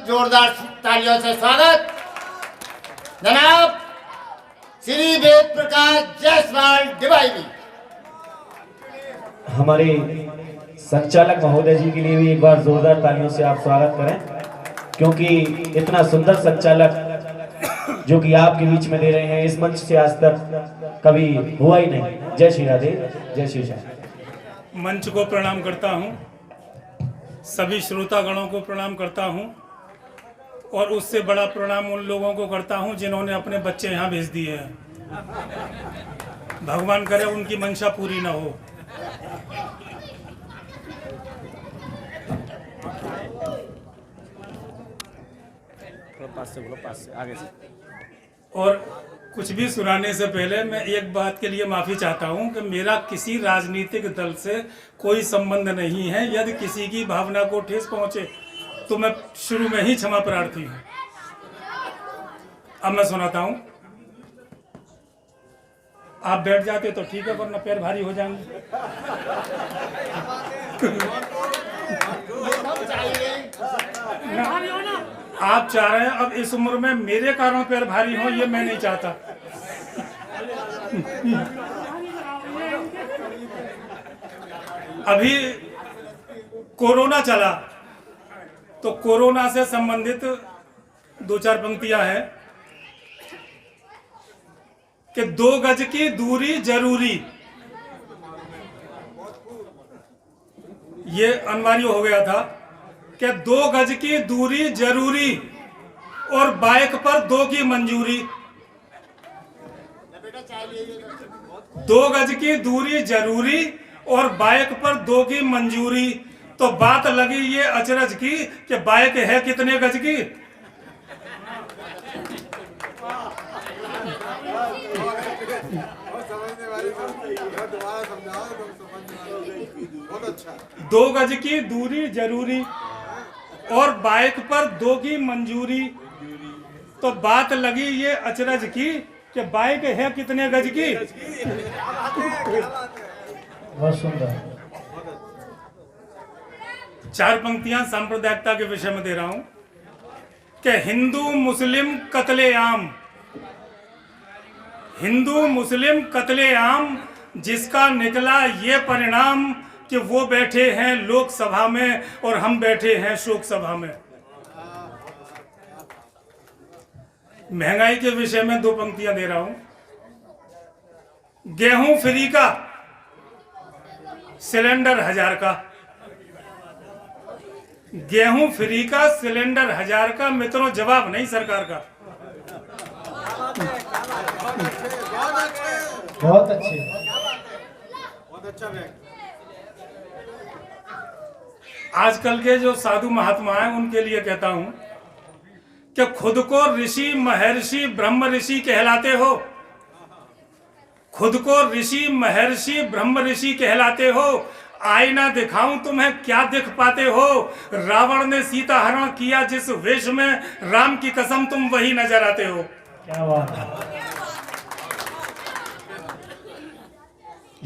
जोरदार तालियों से स्वागत जनाब श्री वेद प्रकाश जायसवाल डिवाईवी। हमारे संचालक महोदय जी के लिए भी एक बार जोरदार तालियों से आप स्वागत करें, क्योंकि इतना सुंदर संचालक जो कि आपके बीच में दे रहे हैं, इस मंच से आज तक कभी हुआ ही नहीं। जय श्री राधे, जय श्री श्याम। मंच को प्रणाम करता हूं, सभी श्रोतागणों को प्रणाम करता हूं और उससे बड़ा प्रणाम उन लोगों को करता हूं जिन्होंने अपने बच्चे यहां भेज दिए हैं। भगवान करे उनकी मंशा पूरी ना हो। पास से आगे से। और कुछ भी सुनाने से पहले मैं एक बात के लिए माफ़ी चाहता हूं कि मेरा किसी राजनीतिक दल से कोई संबंध नहीं है। यदि किसी की भावना को ठेस पहुंचे तो मैं शुरू में ही क्षमा प्रार्थी हूं। अब मैं सुनाता हूं, आप बैठ जाते तो ठीक है, वरना पैर भारी हो जाएंगे। आप चाह रहे हैं अब इस उम्र में मेरे कारण पैर भारी हो, ये मैं नहीं चाहता। अभी कोरोना चला तो कोरोना से संबंधित दो चार पंक्तियां हैं कि 2 गज की दूरी जरूरी, ये अनिवार्य हो गया था कि 2 गज की दूरी जरूरी और बाइक पर 2 की मंजूरी। 2 गज की दूरी जरूरी और बाइक पर 2 की मंजूरी। तो बात लगी ये अचरज की कि बाइक है कितने गज की। बहुत अच्छा। 2 गज की दूरी जरूरी और बाइक पर 2 की मंजूरी। तो बात लगी ये अचरज की कि बाइक है कितने गज की। बहुत सुंदर। 4 पंक्तियां सांप्रदायिकता के विषय में दे रहा हूं कि हिंदू मुस्लिम कत्लेआम, हिंदू मुस्लिम कत्लेआम, जिसका निकला ये परिणाम कि वो बैठे हैं लोकसभा में और हम बैठे हैं शोक सभा में। महंगाई के विषय में 2 पंक्तियां दे रहा हूं। गेहूं फ्री का, सिलेंडर 1000 का। गेहूं फ्री का, सिलेंडर 1000 का। मित्रों जवाब नहीं सरकार का। बहुत अच्छे। बहुत अच्छा। आजकल के जो साधु महात्मा हैं उनके लिए कहता हूं कि खुद को ऋषि महर्षि ब्रह्म ऋषि कहलाते हो, खुद को ऋषि महर्षि ब्रह्म ऋषि कहलाते हो। आईना दिखाऊं तुम्हें क्या दिख पाते हो। रावण ने सीता हरण किया जिस वेश में, राम की कसम तुम वही नजर आते हो। क्या बात है।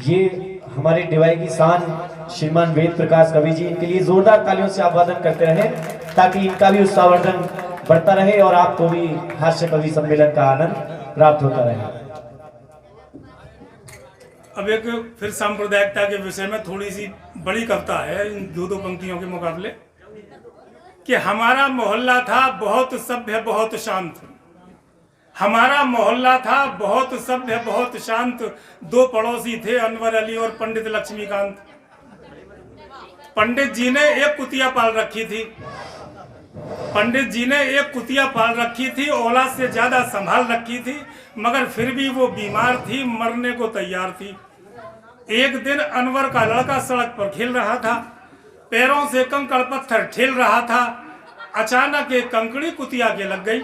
ये हमारे डिवाई की शान श्रीमान वेद प्रकाश कवि जी, इनके लिए जोरदार तालियों से आप वादन करते रहे ताकि इनका भी उत्साहवर्धन बढ़ता रहे और आपको भी हास्य कवि सम्मेलन का आनंद प्राप्त होता रहे। अब एक फिर सांप्रदायिकता के विषय में थोड़ी सी बड़ी कविता है इन 2 पंक्तियों के मुकाबले कि हमारा मोहल्ला था बहुत सभ्य बहुत शांत। हमारा मोहल्ला था बहुत सभ्य बहुत शांत। 2 पड़ोसी थे अनवर अली और पंडित लक्ष्मीकांत। पंडित जी ने एक कुतिया पाल रखी थी। पंडित जी ने एक कुतिया पाल रखी थी, औलाद से ज्यादा संभाल रखी थी, मगर फिर भी वो बीमार थी, मरने को तैयार थी। एक दिन अनवर का लड़का सड़क पर खेल रहा था, पैरों से कंकड़ पत्थर ठेल रहा था। अचानक एक कंकड़ी कुतिया के लग गई।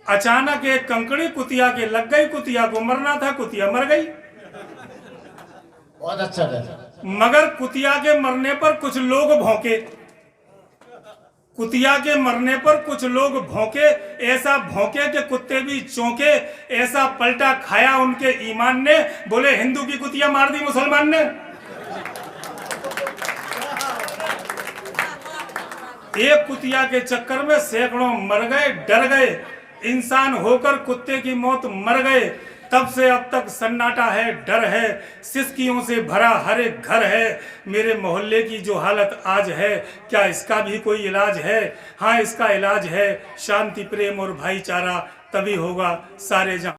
अचानक एक कंकड़ी कुतिया के लग गई। कुतिया को मरना था, कुतिया मर गई। बहुत अच्छा है। मगर कुतिया के मरने पर कुछ लोग भौंके। कुतिया के मरने पर कुछ लोग भौंके। ऐसा भौंके कि कुत्ते भी चौंके। ऐसा पलटा खाया उनके ईमान ने, बोले हिंदू की कुतिया मार दी मुसलमान ने। एक कुतिया के चक्कर में सैकड़ों मर गए, डर गए, इंसान होकर कुत्ते की मौत मर गए। तब से अब तक सन्नाटा है, डर है, सिसकियों से भरा हर एक घर है। मेरे मोहल्ले की जो हालत आज है, क्या इसका भी कोई इलाज है? हाँ, इसका इलाज है शांति, प्रेम और भाईचारा, तभी होगा सारे जहां।